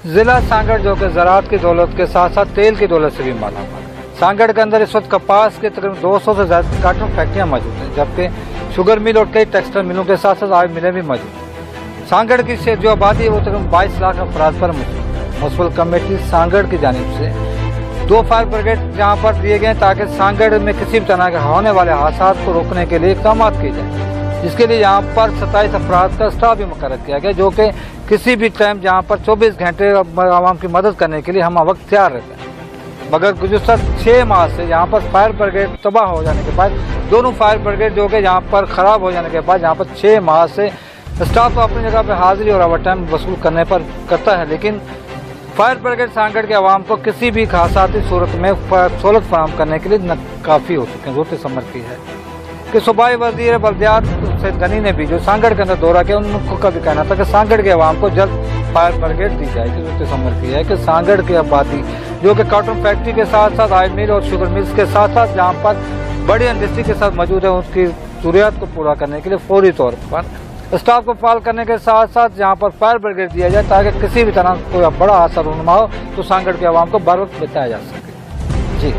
जिला सांगड़ जो कि ज़राअत की दौलत के साथ साथ तेल की दौलत से भी माला माल है। सांगड़ के अंदर इस वक्त कपास के तकरीबन 200 से ज्यादा कार्टन फैक्ट्रियां मौजूद हैं, जबकि शुगर मिल और कई टेक्सटाइल मिलों के साथ साथ आयल मिलें भी मौजूद हैं। सांगड़ की जो आबादी है वो तकरीबन 22 लाख अफराद पर म्युनिसिपल कमेटी सांगड़ की जानिब से 2 फायर ब्रिगेड यहाँ पर दिए गए ताकि सांगड़ में किसी भी तरह के होने वाले हादसात को रोकने के लिए इक़दाम किए जाए, जिसके लिए यहाँ पर 27 अफराद का स्टाफ भी मुकर्रर किया गया, जो कि किसी भी टाइम यहाँ पर 24 घंटे आवाम की मदद करने के लिए हम वक्त तैयार रहते हैं। मगर गुज़श्ता 6 माह से यहाँ पर फायर ब्रिगेड तबाह हो जाने के बाद, दोनों फायर ब्रिगेड जो कि यहाँ पर ख़राब हो जाने के बाद यहाँ पर 6 माह से स्टाफ तो अपनी जगह पर हाजिरी और ओवर टाइम वसूल करने पर करता है, लेकिन फायर ब्रिगेड सांगड़ के आवाम को किसी भी हादसाती सूरत में सहूलत फराहम करने के लिए काफ़ी हो चुके हैं। ज़रूरत समझ की है कि सूबाई वज़ीर बल्दियात सैयद गनी ने भी जो सांगड़ के अंदर दौरा किया, उनको का भी कहना था कि सांगड़ के अवाम को जल्द फायर ब्रिगेड दी जाएगी। ज़रूरत समझ की है कि सांगड़ की आबादी जो कि कॉटन फैक्ट्री के साथ साथ आयल मिल और शुगर मिल्स के साथ साथ जहाँ पर बड़ी इंडस्ट्री के साथ मौजूद है, उसकी ज़रूरियात को पूरा करने के लिए फौरी तौर पर स्टाफ को फाल करने के साथ साथ यहाँ पर फायर ब्रिगेड दिया जाए ताकि किसी भी तरह कोई बड़ा हादसा रुनमा हो तो सांगड़ के अवाम को बर वक्त बचाया जा सके। जी।